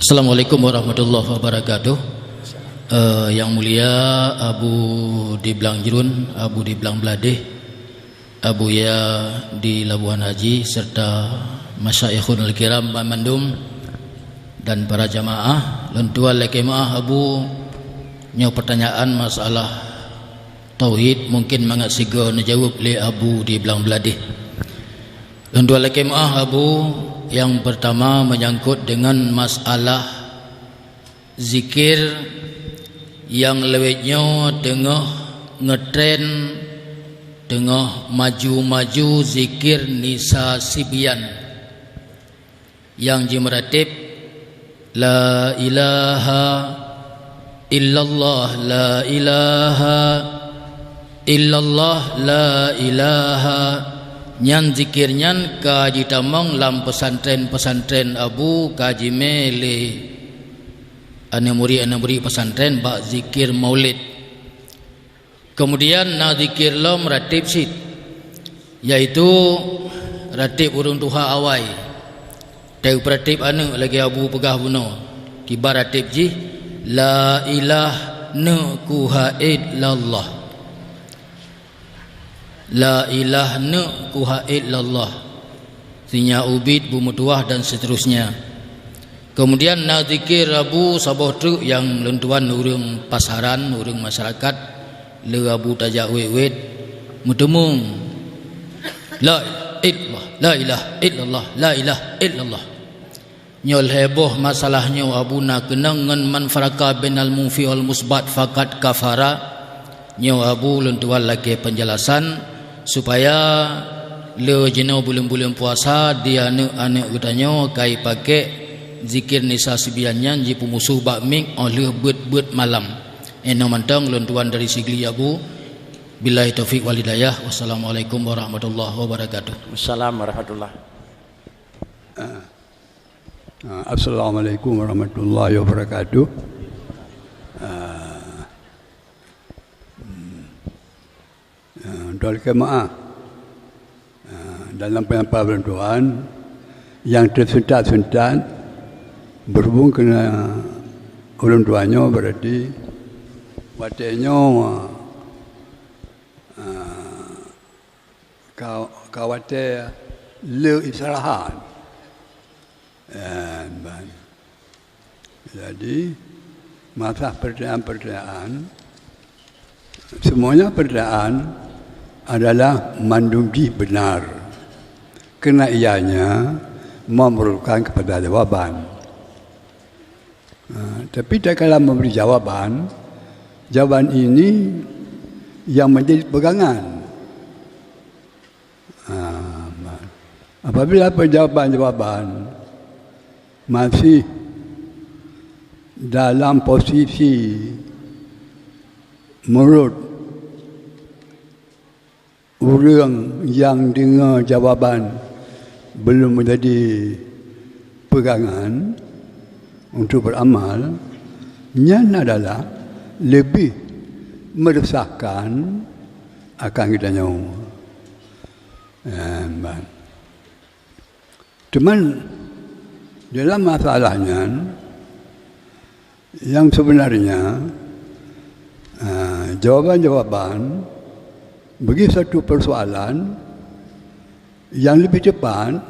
Assalamualaikum warahmatullahi wabarakatuh. Yang mulia Abu di Belang Jerun, Abu di Belang Beladih, Abu Ya di Labuan Haji, serta Masyaikhul Kiram Mandum dan para jamaah. Lentuan lekemaah Abu nyo pertanyaan masalah tauhid mungkin mangat siga najawab le Abu di Belang Beladih. Lentuan lekemaah Abu yang pertama menyangkut dengan masalah zikir yang lewetnya tengah ngetren, tengah maju-maju zikir Nisa Sibian yang jimeratib la ilaha illallah, la ilaha illallah, la ilaha. Nyan zikir nyan kaji tamang lam pesantren Abu kaji mele anamuri pesantren bak zikir maulid. Kemudian na zikir lo meratib sit, yaitu ratib urung tuha awai teu ratib anu lagi Abu pegah buno kibar ratib ji la ilah ne kuha illallah, la ilah ne kuha illallah, sinya ubid bumutuah dan seterusnya. Kemudian na zikir Abu sabah truk yang lentuan urang pasaran, urang masyarakat le Abu tajak wet mutemung la ilah, la ilah illallah, la ilah illallah. Nyol heboh masalahnya Abu nak kenang ngan man faraka bainal mufi wal musbat faqat kafara. Nyo Abu lentuan lagi penjelasan supaya le jeno bulan-bulan puasa dia anak katanya kai pakai zikir Nisa Sibiannya ji pemusuh bakmik oleh bet malam. Eno mantang lentuan dari sigli Abu. Billahi taufik wal hidayah. Wassalamualaikum warahmatullahi wabarakatuh. Wassalamualaikum warahmatullahi. Assalamualaikum warahmatullahi wabarakatuh. Tuan Kemaah dalam penyampaian Tuhan yang tersentat-sentat berhubung kena ulun tuanya berarti watenya kawate le istirahat. Jadi masa pertanyaan semuanya pertanyaan adalah mandunggi benar, kena ianya memerlukan kepada jawaban. Tapi tak kala memberi jawaban ini yang menjadi pegangan. Apabila jawaban masih dalam posisi menurut orang yang dengar jawapan belum menjadi pegangan untuk beramal, yang adalah lebih meresahkan akan kita nyawa. Cuman dalam masalahnya yang sebenarnya jawaban-jawaban bagi satu persoalan yang lebih cepat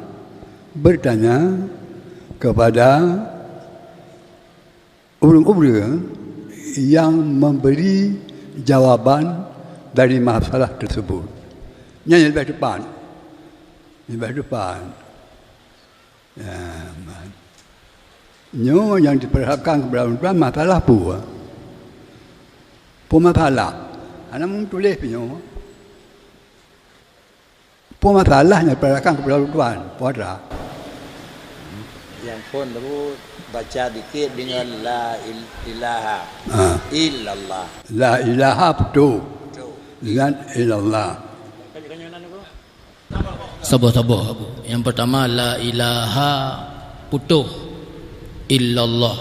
bertanya kepada orang-orang yang memberi jawaban dari masalah tersebut. Yang lebih cepat. Yang diperhatikan kepada orang masalah pun masalah. Anak tulis punya. Masalahnya perhatikan kepada Tuhan, puasa. Yang pun dulu baca dikit dengan la ilaha illallah. La ilaha betul. Dengan illallah. Sabar Abu. Yang pertama la ilaha putuh illallah.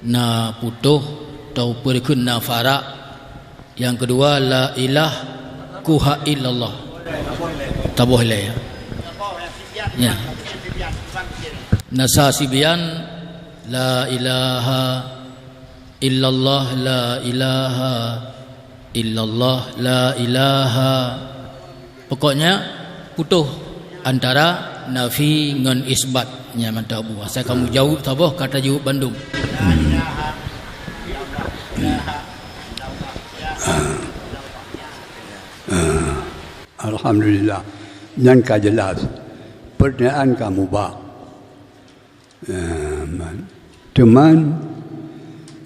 Na putuh tau perikun na farak. Yang kedua la ilah kuha illallah. Tak boleh ya. Nasa Sibian la ilaha illallah, la ilaha illallah, la ilaha. Pokoknya putus antara nafi dengan isbatnya mantap buah. Saya kamu jauh tabah kata jauh Bandung. Alhamdulillah. Yang jelas. Pertanyaan kamu bak. Cuman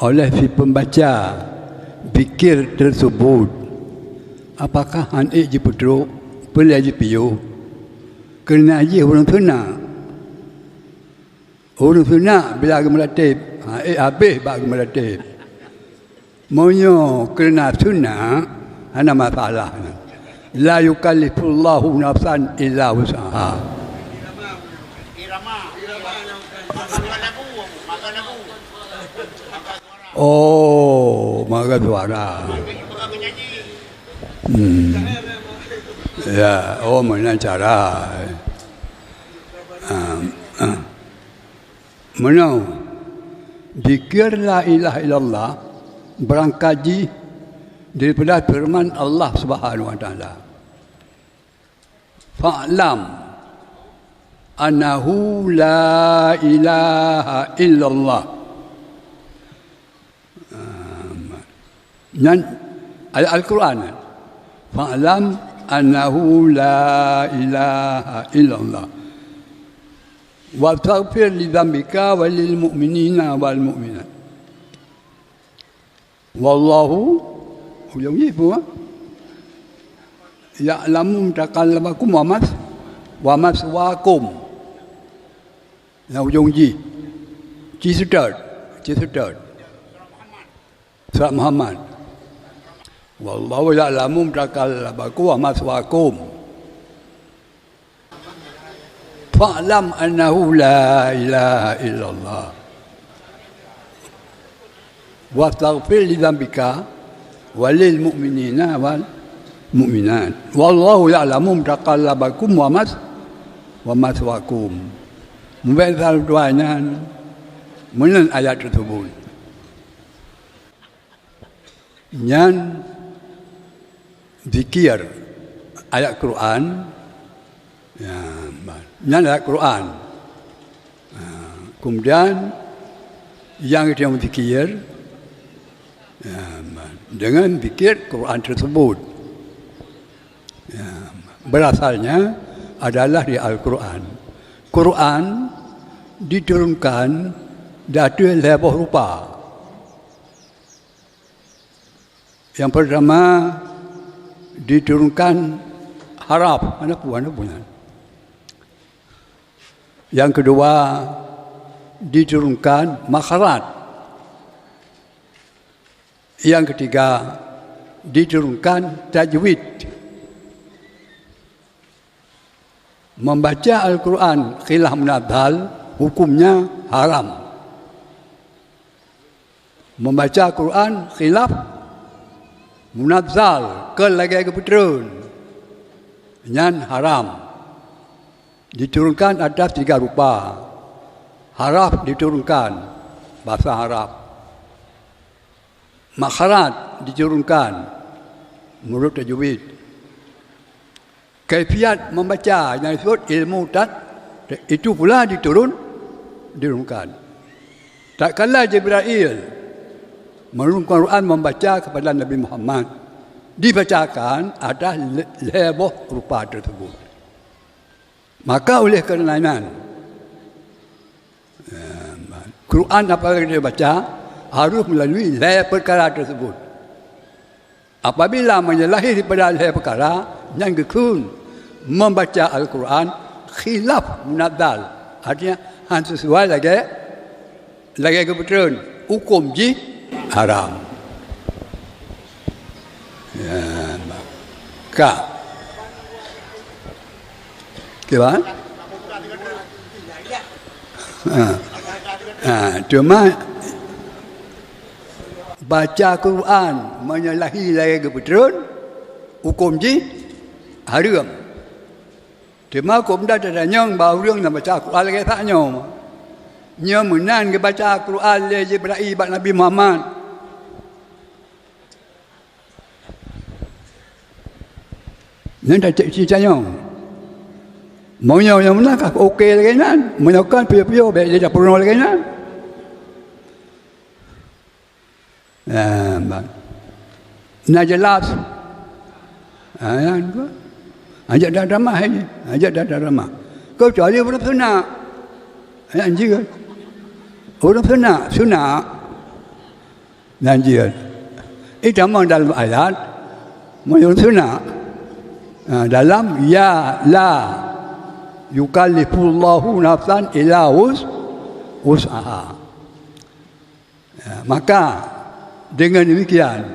oleh si pembaca fikir tersebut, apakah anak je putruk boleh je piu kena aja orang sunnah bila melatih habis bak melatih monyo kena sunnah ana masalah la yukallifullahu nafsan illa wus'aha. Oh, maka suara. Ya, oh mana cara? Mana? Zikir la ilaha illallah berangkaji daripada firman Allah Subhanahu wa taala. Fa'lam annahu la ilaha illallah. Dan ayat Al-Quran, fa'lam annahu la ilaha illallah wa taghfir li dhanbika wa lil mu'minina wal mu'minat wallahu ya'lamu taqallabakum wa maswaakum. Nah ujung ji Surat Muhammad. Wallahu ya'lamu taqallabakum wa maswaakum. Fa'lam annahu la ilaha illallah. Wastaghfir li dhanbika walil mu'minina wal mu'minat. Wallahu ya'lamu taqallabakum wa maswaakum. Membaca doanya menurut ayat tersebut. Yang zikir ayat Quran, yang ayat Quran. Kemudian yang kita zikir dengan zikir Quran tersebut. Berasalnya adalah di Al-Quran. Quran diturunkan dari lepas rupa. Yang pertama diturunkan haraf, mana punya. Yang kedua diturunkan makharat. Yang ketiga diturunkan tajwid. Membaca Al-Quran khilaf munadzal hukumnya haram. Membaca Al-Quran khilaf munadzal ke lagi keputusan yang haram. Diturunkan atas 3 rupa. Haraf diturunkan bahasa Arab. Makharat diturunkan menurut tajwid. Kaifiat membaca yang disebut ilmu itu pula diturunkan. Tak kala Jibril menurunkan Quran membaca kepada Nabi Muhammad, dibacakan atas lebuh rupa tersebut. Maka oleh kerana Quran apabila dia baca harus melalui lebuh perkara tersebut. Apabila menyalahi daripada lebuh perkara yang kekun membaca Al-Quran khilaf munadzal, artinya sesuai lagi kebetulan hukum ji haram. Ya, maka gimana? Cuma baca Quran menyalahi lagi kebetulan hukum ji haram. Cuma hukum dah ada yang baru yang nak baca Quran lagi tak nyom. Nya menan ke baca Quran le Jibril bab Nabi Muhammad. Nên đã chạy chi cho nhau. Mọi nhau yang mana kah okey lagi nan. Menyokan pio-pio baik dia dah purno lagi nan. Nak jelas. Kan ko. Ajak dah ramah ni. Ajak dah ramah. Kau cari orang sunnah. Anjing kan. Orang sunnah. Anjing. Itu memang dalam ayat. Orang sunnah. Dalam ya la yukallifullahu nafsan illa wus'aha. Maka dengan demikian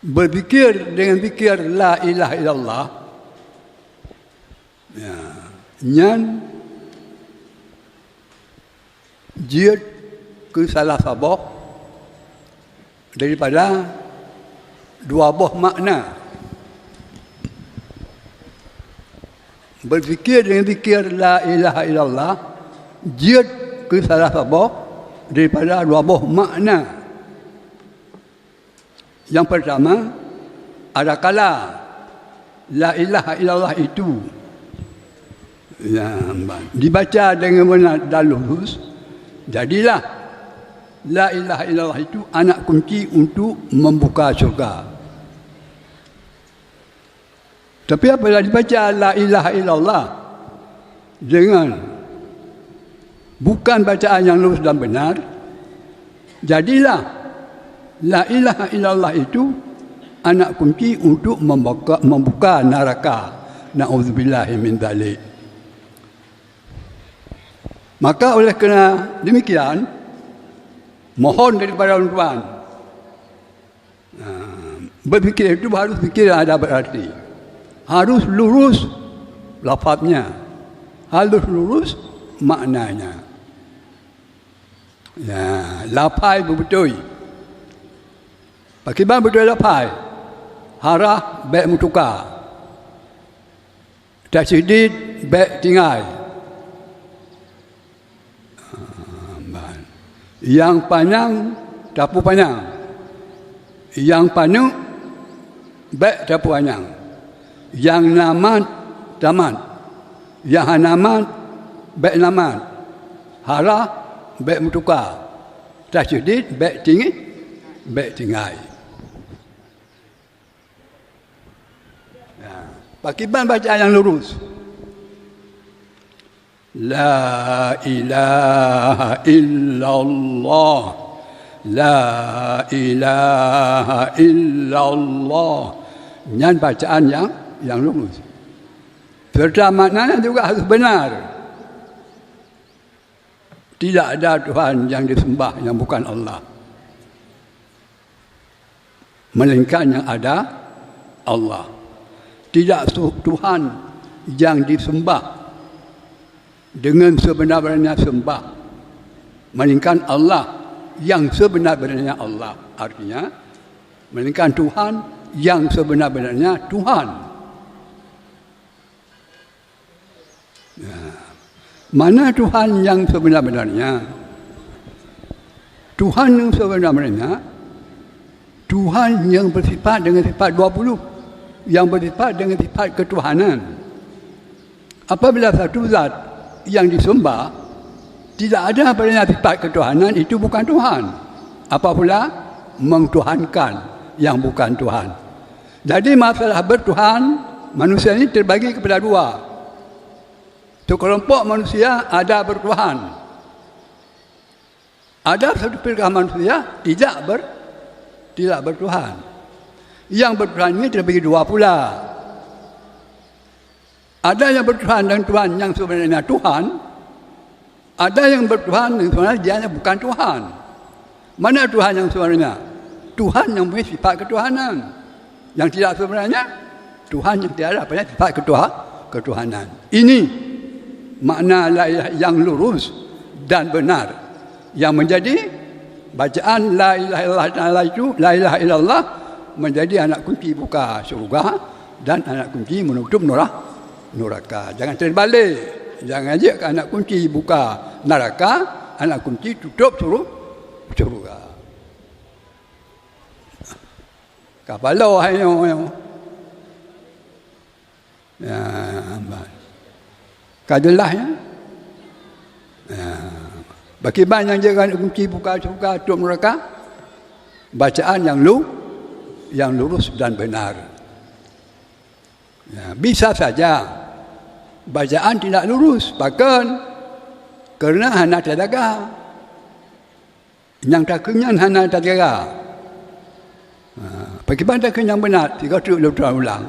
berfikir dengan fikir la ilaha illallah nyan jid ke salah sabah daripada dua buah makna. Berfikir dengan fikir la ilaha illallah jid ke salah sabah daripada dua buah makna. Yang pertama, ada kala la ilaha illallah itu dibaca dengan benar dan lurus, jadilah la ilaha illallah itu anak kunci untuk membuka syurga. Tapi apabila dibaca la ilaha illallah dengan bukan bacaan yang lurus dan benar, jadilah la ilaha illallah itu anak kunci untuk membuka neraka. Na'udzubillahi min dzalik. Maka oleh kerana demikian, mohon daripada tuan-tuan, berfikir itu harus fikir ada berarti. Harus lurus lafaznya, harus lurus maknanya. Lafaz betul. Bagaimana betul lafaz? Harah baik mutukar, tasydid baik tinggal. Yang panjang tapu panjang, yang panjang baik tapu panjang, yang namat tamat, yang namat baik namat, harah baik mutukar, tasydid baik tinggi baik tinggal. Bagaimana bacaan yang lurus? La ilaha illallah, la ilaha illallah. Nyan bacaan yang lurus. Serta maknanya juga harus benar. Tidak ada Tuhan yang disembah yang bukan Allah, melainkan yang ada Allah. Tidak Tuhan yang disembah dengan sebenar-benarnya sembah, melainkan Allah yang sebenar-benarnya Allah. Artinya, melainkan Tuhan yang sebenar-benarnya Tuhan. Mana Tuhan yang sebenar-benarnya? Tuhan yang sebenar-benarnya, Tuhan yang bersifat dengan sifat 20, yang bersifat dengan sifat ketuhanan. Apabila satu zat yang disembah tidak ada padanya sifat ketuhanan, itu bukan Tuhan. Apa pula mengtuhankan yang bukan Tuhan. Jadi masalah bertuhan manusia ini terbagi kepada dua. Sekelompok manusia ada bertuhan. Ada satu firqah manusia tidak bertuhan. Yang bertuhan ini terbagi dua pula. Ada yang bertuhan dengan Tuhan yang sebenarnya Tuhan. Ada yang bertuhan yang sebenarnya dia bukan Tuhan. Mana Tuhan yang sebenarnya? Tuhan yang punya sifat ketuhanan. Yang tidak sebenarnya Tuhan yang tiada punya sifat ketuhanan. Ini makna la ilaha yang lurus dan benar, yang menjadi bacaan la ilaha illallah itu, la ilaha illallah, menjadi anak kunci buka syurga dan anak kunci menutup neraka. Jangan terbalik. Jangan ajak anak kunci buka neraka, anak kunci tutup suruh surga. Kapalo hayo. Ya, kajelah ya. Bagi banyak jangan kunci buka surga tutup neraka. Bacaan yang lurus dan benar. Ya, bisa saja bacaan tidak lurus, bahkan kerana hana terjaga. Yang tak kenyang hana terjaga. Bagaimana kenyang benar? Tiga tu ulang.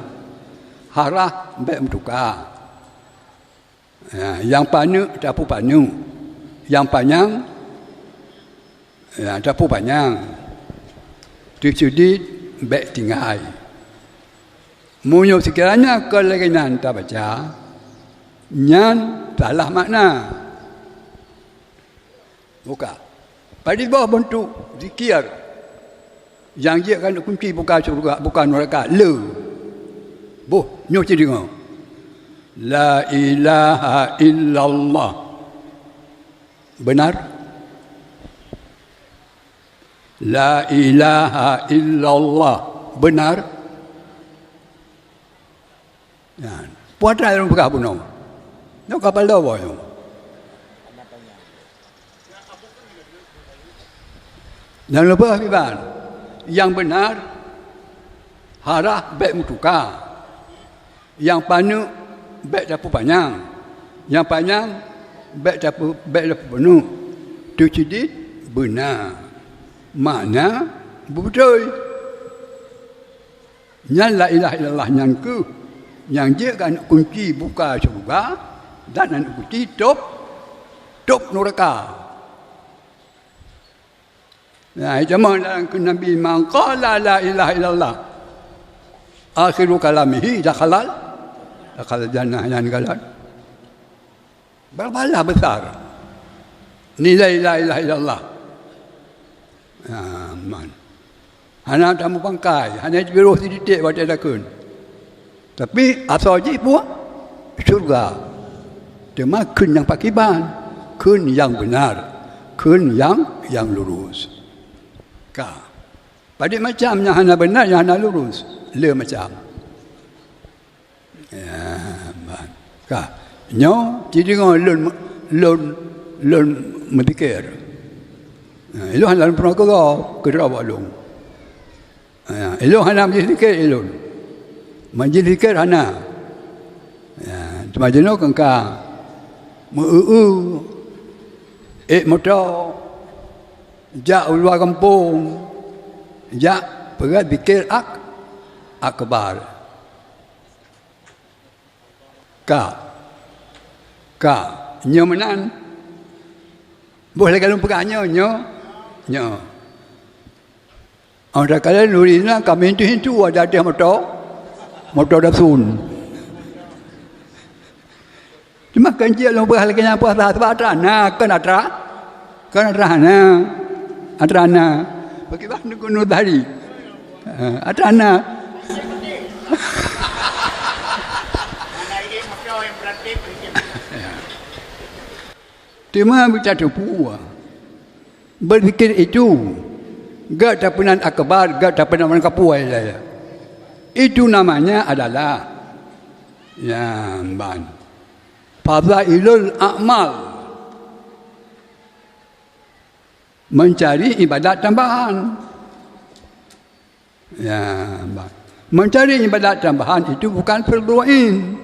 Harah baik mentukar. Yang panu dapu panu. Yang panjang dapu panjang. Tujuh baik tinggal. Munyo sekiranya keleginan tak baca, nyan salah makna. Buka. Pada bawah bentuk zikir yang dia akan kunci buka surga, bukan neraka. Nyo ciri dengar. La ilaha illallah. Benar? La ilaha illallah. Benar? Ya. Puan try orang buka bunuh. Nak kapal dah boy. Jangan lupa Habiban. Yang benar harah baik mutuka. Yang panu baik dapu panjang. Yang panjang baik dapu penuh. Tu cedit benar. Makna betul. Nyan la ilaha illallah nyan ke. Yang dia kan kunci buka surga dan anak kunci tutup neraka. Nah, zaman dalam Nabi man qala la ilaha illallah akhiru kalamihi dakhala jannah yang galad. Berapa besar nilai la ilaha illallah. Man. Hana tamu pangkai, hana biru sedikit buat ada kun. Tapi asal je pun surga. Cuma kun yang pakiban, kun yang benar, kun yang lurus. Pada macam yang hana benar, yang hana lurus, le macam. Ya, nyo jadi ngau lun mendikir. Ilo hana pernah ke rawa long. Ilo hana mendikir ilo. Majlis hana. Cuma jenuh kengkang. Motor. Jak luar kampung. Jak berat fikir akbar. Nyo menan. Boleh kalau pegangnya nyo. Orang kalian nurina kami itu ada motor dasun. Cuma kanji lo berhal kena puasa sebab atrana atrana bagaimana gunung dari atrana cuma bicara tupu berfikir itu gak dapenan akbar gak dapenan kapuai saya. Itu namanya adalah fadhailul a'mal. Mencari ibadat tambahan. Mencari ibadat tambahan itu bukan fardu ain.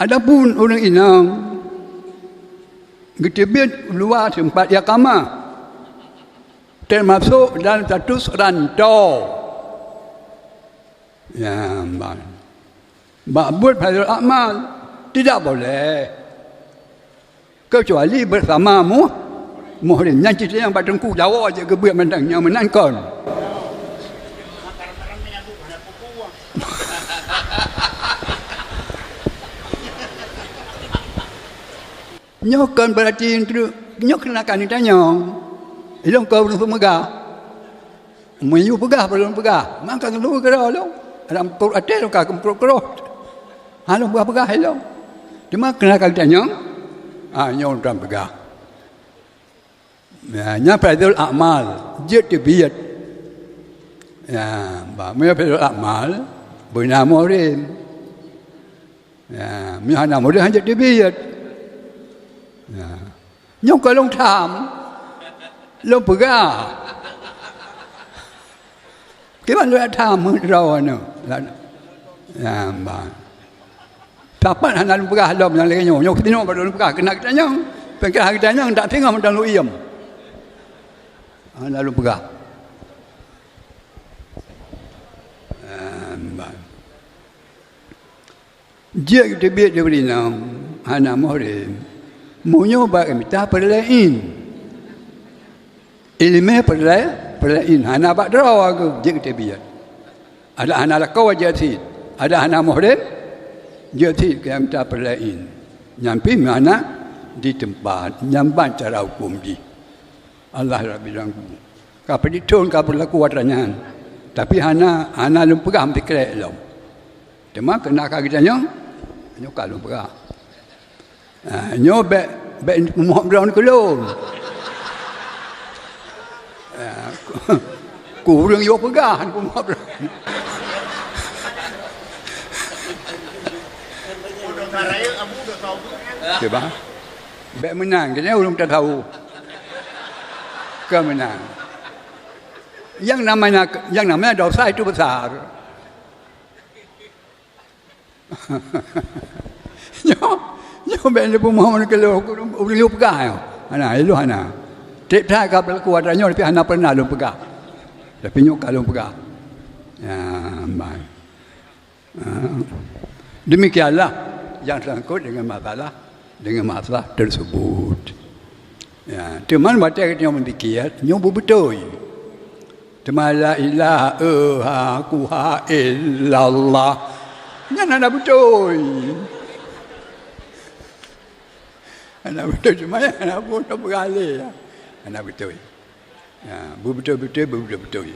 Adapun orang inang getibit luar tempat iqamah termasuk dalam status rantau. Ma'bud fadhil amal tidak boleh kecuali bersamamu muhrim. Yang cerita yang batengku Jawa aja gebiak mendangnya menangkan. Nyokan berarti nyok kenakan ditanya. Ilong kau belum megah. Meyu pegah belum pegah. Maka lu kira lo. Dalam Quran ada kah Quran. Halo pegah hello. Cuma kena kata nyong, nyong tuan pegah. Nya fadhil amal, jid tibiyat. Mia fadhil amal, bina morin. Mia na morin hanya tibiyat. Nyong kalau tham, long pegah. Kita lu tham rawan dapat hana lu pegah lom yang lagi nyong tino pada lu pegah kena kita nyong pegah kita nyong tak tengok mentang lu iam hana lu pegah dia kita biar dia beri nam hana mohre munyo ba minta perlain ilmu perlain hana ba draw aku dia kita biar ada hana lakau jadi ada hana mohre jadi kita minta perlain nyampi mana di tempat nyamban cara hukum di Allah Rabbil Alamin kapal ditun kapal laku watranyan tapi hana lu pegah mesti kerek lo cuma kena kita nyong kalau pegah nyo be muhab daun kelon kurang yo pegah ku muhab Coba, baik menang, kita belum tahu. Kemenang. Yang namanya dosa itu besar. Yo ben lepo Muhammad kalau lu pegah yo. Lu hana. Tip tak kapal kuadranyo tapi hana pernah lu pegah. Tapi nyok kalau pegah. Baik. Demikianlah yang sangkut dengan masalah tersebut. Teman baca kita yang mendikir, nyobu betul. Teman la ilaha illallah. Yang ada betul. Anak betul cuma anak pun tak beralih. Anak betul. Betul.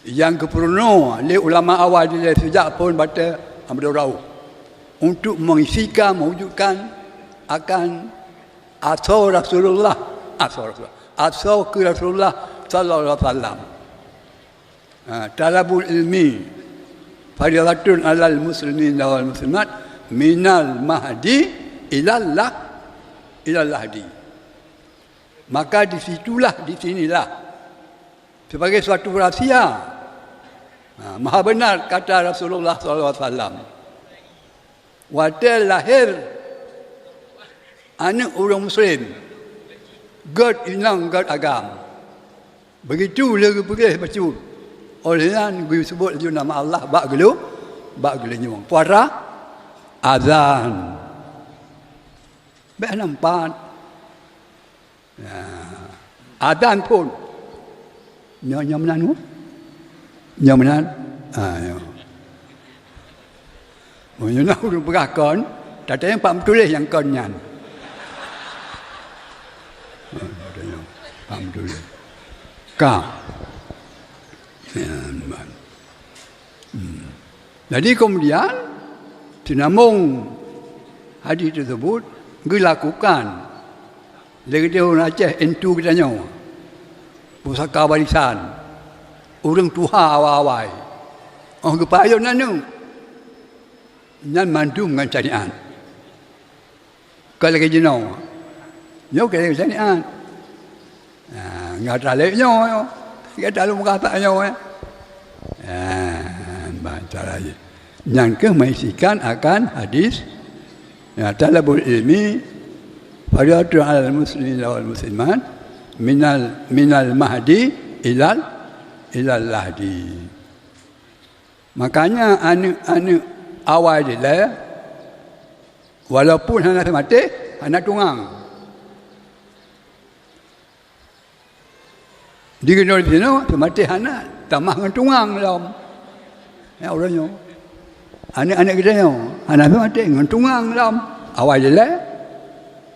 Yang keperluan oleh ulama awal dia sejak pun baca Abdul Rauf untuk mengisikan mewujudkan akan asal Rasulullah sallallahu alaihi wasallam. Talabul ilmi fadilatun alal muslimin wal muslimat minal mahdi ilallah hadi. Maka di sinilah sebagai suatu rahsia maha benar kata Rasulullah sallallahu alaihi wasallam. Waktu lahir anak orang Muslim, God inang God agam. Begitu lagi pergi baca. Olehnya gue sebut je nama Allah bak gelu nyong. Puara azan. Baik nampak. Azan pun nyom menan. Menyenang urut berakon, tak ada yang pak tulis yang konyan. Pak tulis. Jadi kemudian sinambung hadis tersebut dilakukan. Lagi dia orang Aceh entu kita nyawa. Pusaka warisan. Orang tuha awal-awal. Orang kepayun nanu. Nyan mandu dengan syariat. Kalau lagi jenau, nyo kalau syariat. Nggak terlalu nyo, nggak terlalu mengata nyo. Baca lagi. Yang kemasikan akan hadis. Talabul ilmi faridatun alal muslimin wal muslimat minal mahdi ilal lahdi. Makanya anu awal dia walaupun hana mati hana tungang dikenal di sini mati hana tamah dengan tungang dalam ya orangnya anak-anak kita yang hana mati dengan tungang dalam awal dia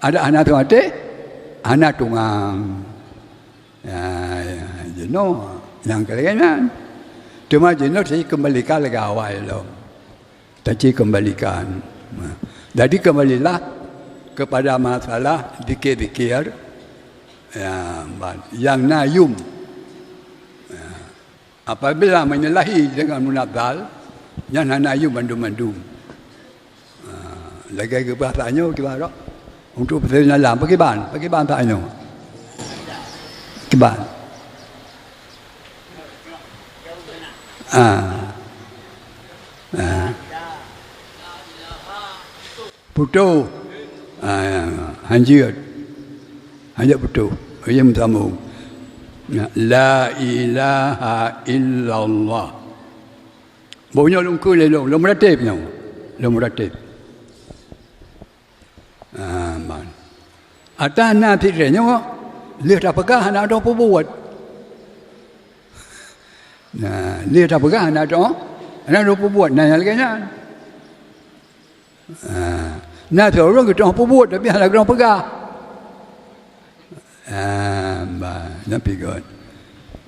ada anak mati hana tungang jenuh yang kalian cuma jenuh saya kembalikan lagi awal dalam. Tadi kembalikan. Jadi kembalilah kepada masalah zikir-zikir yang nayum. Apabila menyalahi dengan munazzal, yang nayum mandum-mandum. Lagi ke bahasanya gimana? Untuk bersenyalam, bagaimana bahasanya? Gimana? Putu hanjir putu yang sambung la ilaha illallah bunyi lungku lelong lom ratibnya man atas nanti renya lihat apakah anak ada buat nah lihat apakah anak ada buat nanya lagi nya nah orang kita buat tapi anak orang pegang nak pikir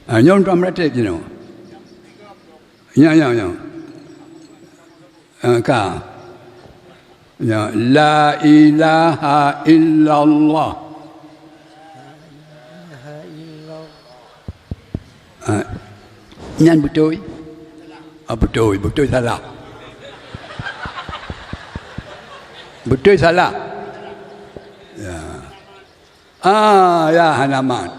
nyom tuan meratik je no yang ka ya la ilaha illallah nyan betul betul salah betul salah ya ya hanaman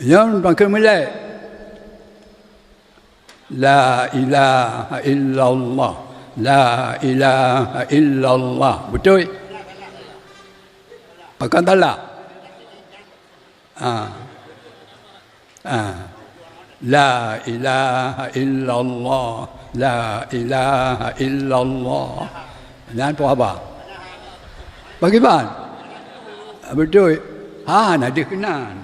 yang bangkit mulai la ilaha illallah la ilaha illallah betul pakai salah la ilaha illallah la ilaha illallah dan apa bagaimana betul nak dikenan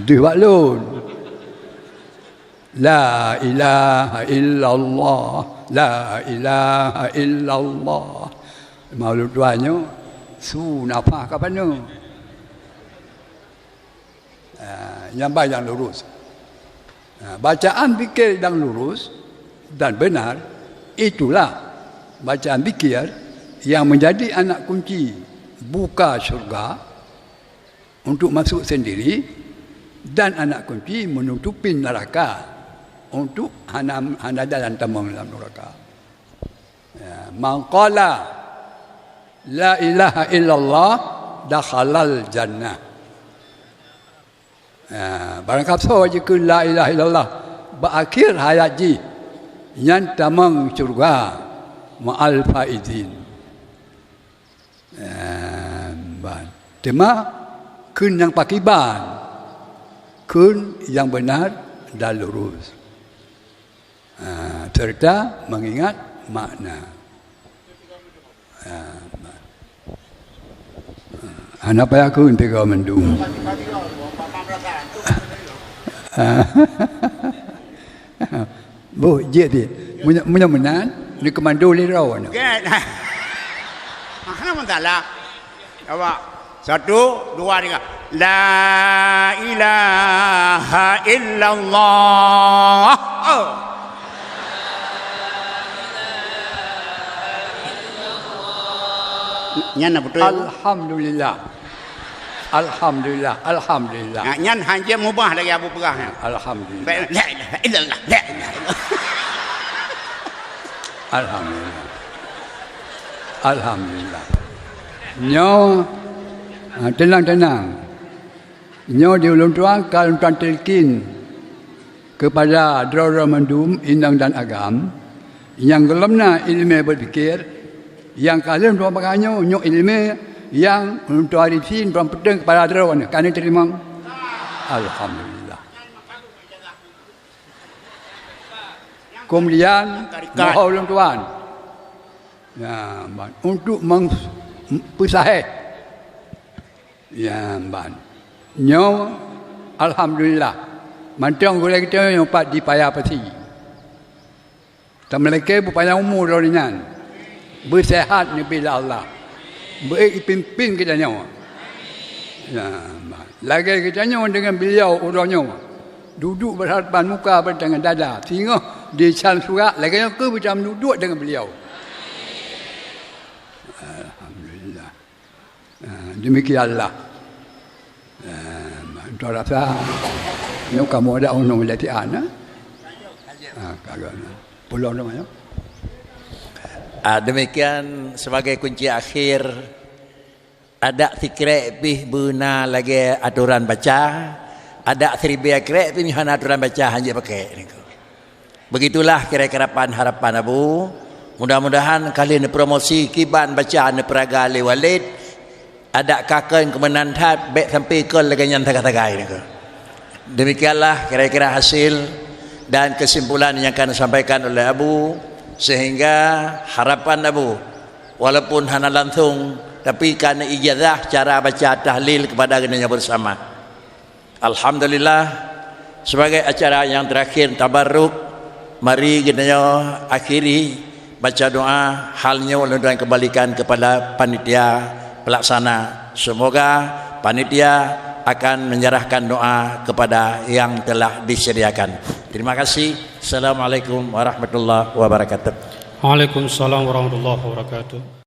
dua lun la ilaha illallah la ilaha illallah malu tuanya su nafas kapan yang baik yang lurus bacaan zikir yang lurus dan benar itulah bacaan zikir yang menjadi anak kunci buka syurga untuk masuk sendiri dan anak kunci menutupin neraka untuk hana jalan tamam dalam neraka. Man qala la ilaha illallah dakhalal jannah. Barang kata jika la ilaha illallah berakhir hayat ji yang tamam syurga ma'al faizin. Tema kun yang pakiban, kun yang benar dan lurus, serta mengingat makna. Anak payah kun tiga mendung. Bu, jadi mudah-mudahan di komando lirawan. Kenapa salah? Apa? 1, 2, 3. La ilaha illallah. Nyan apa tu? Alhamdulillah. Alhamdulillah. Alhamdulillah. Nyan hanya mubah lagi abu perah. Alhamdulillah. La ilaha illallah. La ilaha illallah. Alhamdulillah. Alhamdulillah. Nyo tenang-tenang. Nyo diulung tuan kalau tuan telkin kepada Drora Mandum Indang dan Agam yang gelamna ilmu berfikir yang kalian tuan baganya nyo ilmu yang untuk arifin tuan pedang kepada Drora ni kan terima. Alhamdulillah. Kemudian mohon tuan ya, untuk mempusahai ya, nyo alhamdulillah mantang gula kita yang pat dipayah pasti tamaleke bupaya umur rolingan bersehat ni bila Allah berpimpin kita nyo ya, lagi kita nyo dengan beliau orangnya duduk berhadapan muka bertangan dada sehingga Dicam surat lagi yang ke macam duduk dengan beliau. Alhamdulillah. Demikianlah. Tuan rasa ni kamu ada orang melatihan kagak. Pulau namanya. Demikian sebagai kunci akhir. Ada tikrek pih buna lagi aturan baca. Ada tribia krek pih hana aturan baca hanya pakai ni. Begitulah kira-kira harapan Abu. Mudah-mudahan kalian promosi kiban bacaan peraga Ali Walid. Ada kakak kemenan tat baik sampai ke lagi yang tagay ni. Demikianlah kira-kira hasil dan kesimpulan yang akan disampaikan oleh Abu, sehingga harapan Abu walaupun hana langsung tapi karena ijazah cara baca tahlil kepada genanya bersama. Alhamdulillah, sebagai acara yang terakhir tabarruk, mari genanya akhiri baca doa, halnya ulun kembalikan kepada panitia pelaksana. Semoga panitia akan menyerahkan doa kepada yang telah disediakan. Terima kasih. Assalamualaikum warahmatullahi wabarakatuh. Waalaikumsalam warahmatullahi wabarakatuh.